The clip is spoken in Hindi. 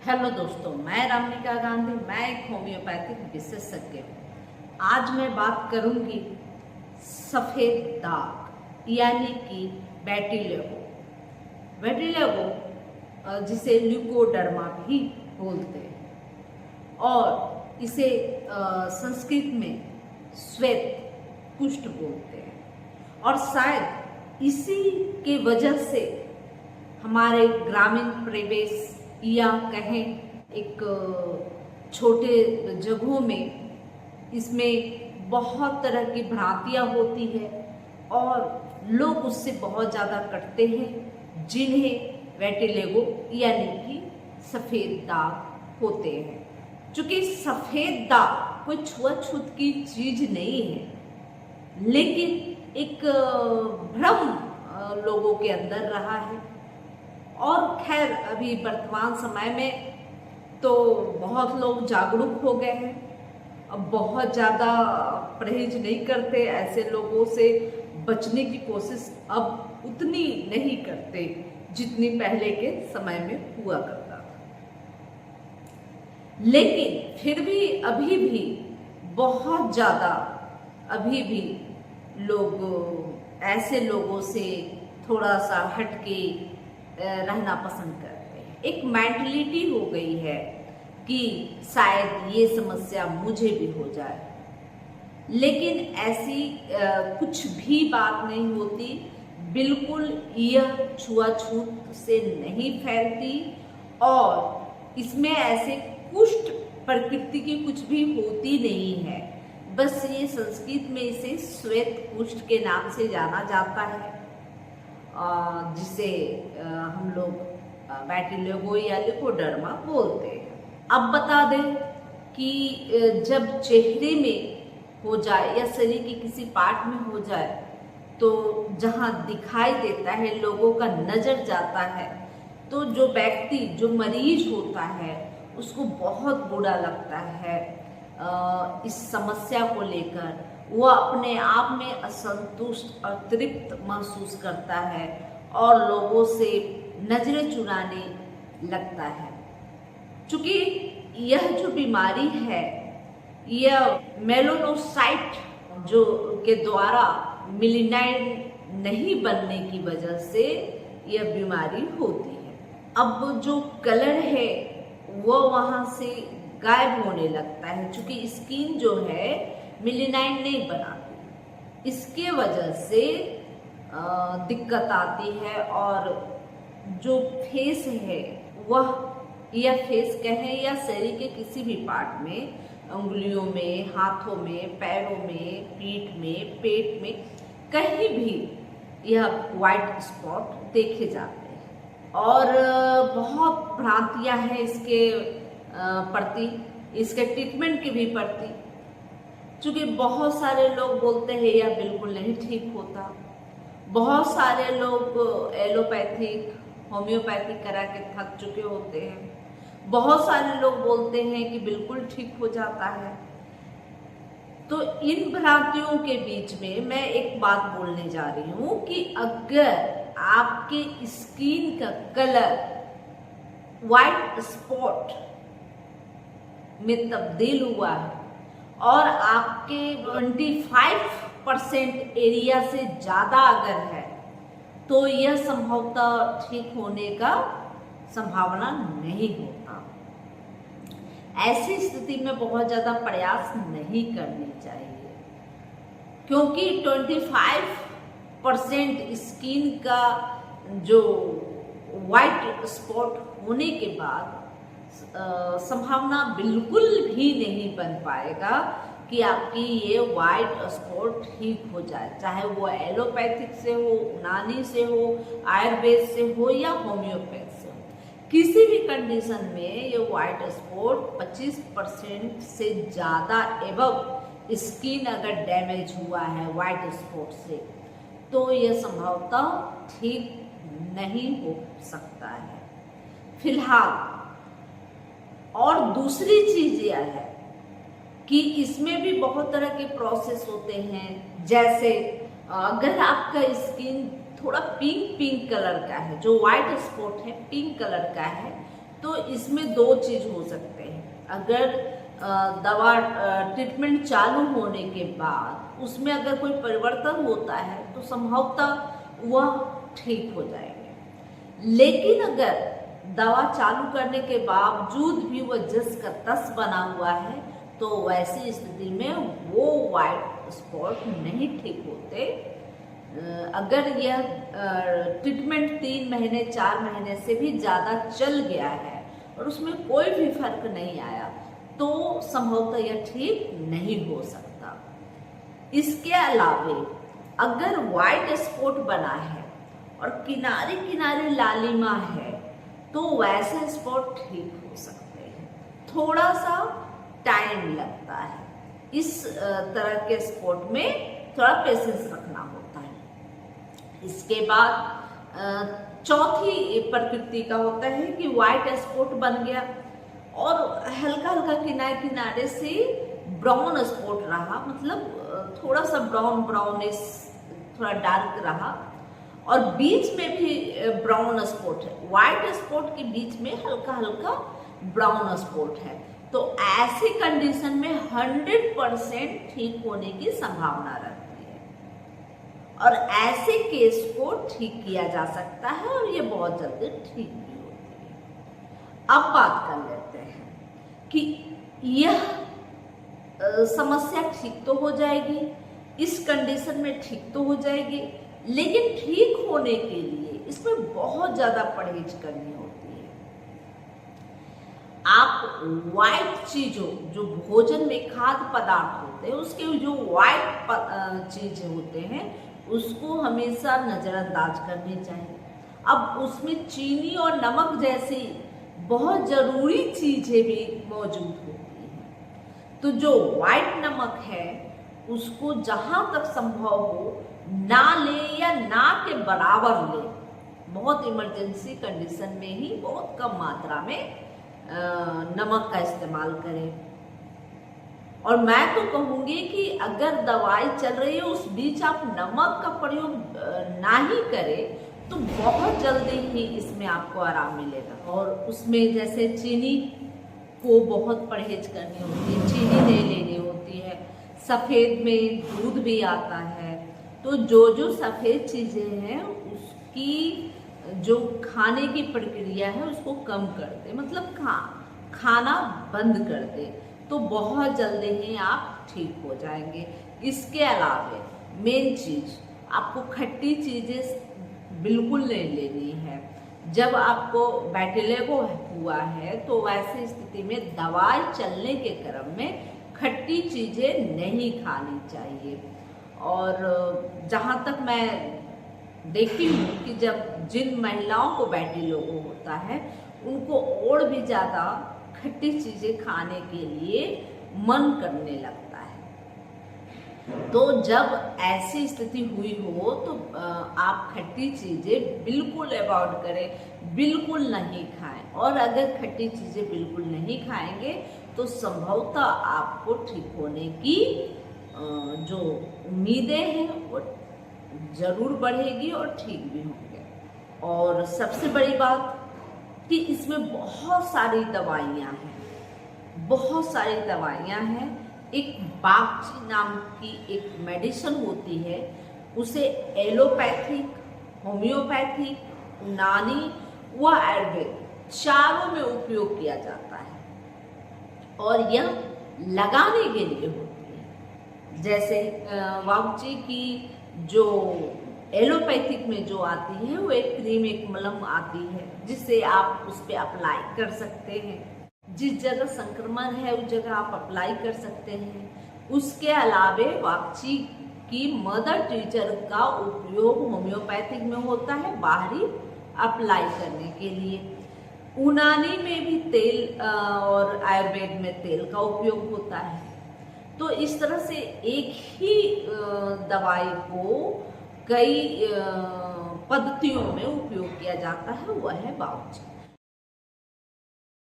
हेलो दोस्तों, मैं रामनिका गांधी। मैं एक होम्योपैथिक विशेषज्ञ हूँ। आज मैं बात करूंगी सफ़ेद दाग यानी कि वेटिलिगो। वेटिलिगो जिसे ल्यूकोडर्मा भी बोलते हैं और इसे संस्कृत में श्वेत कुष्ठ बोलते हैं। और शायद इसी के वजह से हमारे ग्रामीण परिवेश या कहें एक छोटे जगहों में इसमें बहुत तरह की भ्रांतियाँ होती है और लोग उससे बहुत ज़्यादा कटते हैं, जिन्हें वेटिलिगो यानी कि सफ़ेद दाग होते हैं। चूँकि सफ़ेद दाग कोई छुआछूत की चीज़ नहीं है, लेकिन एक भ्रम लोगों के अंदर रहा है। और खैर अभी वर्तमान समय में तो बहुत लोग जागरूक हो गए हैं, अब बहुत ज़्यादा परहेज नहीं करते, ऐसे लोगों से बचने की कोशिश अब उतनी नहीं करते जितनी पहले के समय में हुआ करता था। लेकिन फिर भी अभी भी बहुत ज़्यादा अभी भी लोग ऐसे लोगों से थोड़ा सा हटके रहना पसंद करते हैं। एक मेंटलिटी हो गई है कि शायद ये समस्या मुझे भी हो जाए, लेकिन ऐसी कुछ भी बात नहीं होती। बिल्कुल यह छुआछूत से नहीं फैलती और इसमें ऐसे कुष्ठ प्रकृति की कुछ भी होती नहीं है। बस ये संस्कृत में इसे श्वेत कुष्ठ के नाम से जाना जाता है, जिसे हम लोग वेटिलिगो या ल्यूकोडर्मा बोलते हैं। अब बता दें कि जब चेहरे में हो जाए या शरीर के किसी पार्ट में हो जाए तो जहाँ दिखाई देता है, लोगों का नज़र जाता है, तो जो व्यक्ति जो मरीज होता है उसको बहुत बुरा लगता है। इस समस्या को लेकर वो अपने आप में असंतुष्ट और तृप्त महसूस करता है और लोगों से नजरें चुराने लगता है। क्योंकि यह जो बीमारी है, यह मेलानोसाइट जो के द्वारा मेलानाइन नहीं बनने की वजह से यह बीमारी होती है। अब जो कलर है वो वहाँ से गायब होने लगता है, क्योंकि स्किन जो है मेलानाइन नहीं बनाती। इसके वजह से दिक्कत आती है और जो फेस है वह, या फेस कहें या शरीर के किसी भी पार्ट में, उंगलियों में, हाथों में, पैरों में, पीठ में, पेट में, कहीं भी यह वाइट स्पॉट देखे जाते हैं। और बहुत भ्रांतियां हैं इसके प्रति, इसके ट्रीटमेंट के भी प्रति। क्योंकि बहुत सारे लोग बोलते हैं यह बिल्कुल नहीं ठीक होता, बहुत सारे लोग एलोपैथिक होम्योपैथिक करा के थक चुके होते हैं, बहुत सारे लोग बोलते हैं कि बिल्कुल ठीक हो जाता है। तो इन भ्रांतियों के बीच में मैं एक बात बोलने जा रही हूँ कि अगर आपके स्किन का कलर वाइट स्पॉट में तब्दील हुआ है और आपके 25% एरिया से ज़्यादा अगर है, तो यह संभवतः ठीक होने का संभावना नहीं होता। ऐसी स्थिति में बहुत ज़्यादा प्रयास नहीं करने चाहिए, क्योंकि 25% स्किन का जो वाइट स्पॉट होने के बाद संभावना बिल्कुल भी नहीं बन पाएगा कि आपकी ये वाइट स्पॉट ठीक हो जाए, चाहे वो एलोपैथिक से हो, यूनानी से हो, आयुर्वेद से हो या होम्योपैथ से हो। किसी भी कंडीशन में ये वाइट स्पॉट 25% से ज़्यादा एवं स्किन अगर डैमेज हुआ है वाइट स्पॉट से, तो यह संभवतः ठीक नहीं हो सकता है फिलहाल। और दूसरी चीज यह है कि इसमें भी बहुत तरह के प्रोसेस होते हैं। जैसे अगर आपका स्किन थोड़ा पिंक कलर का है, जो व्हाइट स्पॉट है पिंक कलर का है, तो इसमें दो चीज हो सकते हैं। अगर दवा ट्रीटमेंट चालू होने के बाद उसमें अगर कोई परिवर्तन होता है तो संभवतः वह ठीक हो जाएंगे। लेकिन अगर दवा चालू करने के बावजूद भी वह जस का तस बना हुआ है तो वैसी स्थिति में वो वाइट स्पॉट नहीं ठीक होते। अगर यह ट्रीटमेंट 3 महीने 4 महीने से भी ज़्यादा चल गया है और उसमें कोई भी फर्क नहीं आया तो संभवतः यह ठीक नहीं हो सकता। इसके अलावे अगर वाइट स्पॉट बना है और किनारे किनारे लालिमा है तो वैसे स्पॉट ठीक हो सकते हैं, थोड़ा सा टाइम लगता है। इस तरह के स्पॉट में थोड़ा पेशेंस रखना होता है। इसके बाद चौथी प्रकृति का होता है कि वाइट स्पॉट बन गया और हल्का हल्का किनारे किनारे से ब्राउन स्पॉट रहा, मतलब थोड़ा सा ब्राउनिश थोड़ा डार्क रहा और बीच में भी ब्राउन स्पॉट है, वाइट स्पॉट के बीच में हल्का हल्का ब्राउन स्पॉट है, तो ऐसी कंडीशन में 100% ठीक होने की संभावना रहती है और ऐसे केस को ठीक किया जा सकता है और ये बहुत जल्दी ठीक भी होती है। अब बात कर लेते हैं कि यह समस्या ठीक तो हो जाएगी, इस कंडीशन में ठीक तो हो जाएगी, लेकिन ठीक होने के लिए इसमें बहुत ज्यादा परहेज करनी होती है। आप वाइट चीजों जो भोजन में खाद्य पदार्थ होते हैं उसके जो वाइट चीजें होते हैं उसको हमेशा नजरअंदाज करनी चाहिए। अब उसमें चीनी और नमक जैसी बहुत जरूरी चीजें भी मौजूद होती हैं, तो जो वाइट नमक है उसको जहां तक संभव हो ना ले या ना के बराबर ले, बहुत इमरजेंसी कंडीशन में ही बहुत कम मात्रा में नमक का इस्तेमाल करें। और मैं तो कहूंगी कि अगर दवाई चल रही है उस बीच आप नमक का प्रयोग ना ही करें तो बहुत जल्दी ही इसमें आपको आराम मिलेगा। और उसमें जैसे चीनी को बहुत परहेज करनी होती है, चीनी नहीं लेनी होती है, सफ़ेद में दूध भी आता है, तो जो सफ़ेद चीज़ें हैं उसकी जो खाने की प्रक्रिया है उसको कम कर दे, मतलब खाना बंद कर दे, तो बहुत जल्दी ही आप ठीक हो जाएंगे। इसके अलावे मेन चीज़, आपको खट्टी चीज़ें बिल्कुल नहीं लेनी है। जब आपको बैटिलेगो हुआ है तो वैसी स्थिति में दवाई चलने के क्रम में खट्टी चीज़ें नहीं खानी चाहिए। और जहाँ तक मैं देखी हूँ कि जब जिन महिलाओं को बैटिलेगो होता है उनको और भी ज़्यादा खट्टी चीज़ें खाने के लिए मन करने लगता है। तो जब ऐसी स्थिति हुई हो तो आप खट्टी चीज़ें बिल्कुल अवॉइड करें, बिल्कुल नहीं खाएं। और अगर खट्टी चीज़ें बिल्कुल नहीं खाएंगे तो संभवतः आपको ठीक होने की जो उम्मीदें हैं वो जरूर बढ़ेगी और ठीक भी होंगे। और सबसे बड़ी बात कि इसमें बहुत सारी दवाइयाँ हैं, बहुत सारी दवाइयाँ हैं। एक बागची नाम की एक मेडिसिन होती है, उसे एलोपैथिक, होम्योपैथिक, यूनानी व आयुर्वेद चारों में उपयोग किया जाता है और यह लगाने के लिए होती है। जैसे वागची की जो एलोपैथिक में जो आती है वो एक क्रीम, एक मलम आती है जिससे आप उस पर अप्लाई कर सकते हैं। जिस जगह संक्रमण है उस जगह आप अप्लाई कर सकते हैं। उसके अलावे वागची की मदर टीचर का उपयोग होम्योपैथिक में होता है बाहरी अप्लाई करने के लिए। यूनानी में भी तेल और आयुर्वेद में तेल का उपयोग होता है। तो इस तरह से एक ही दवाई को कई पद्धतियों में उपयोग किया जाता है, वह है वागची।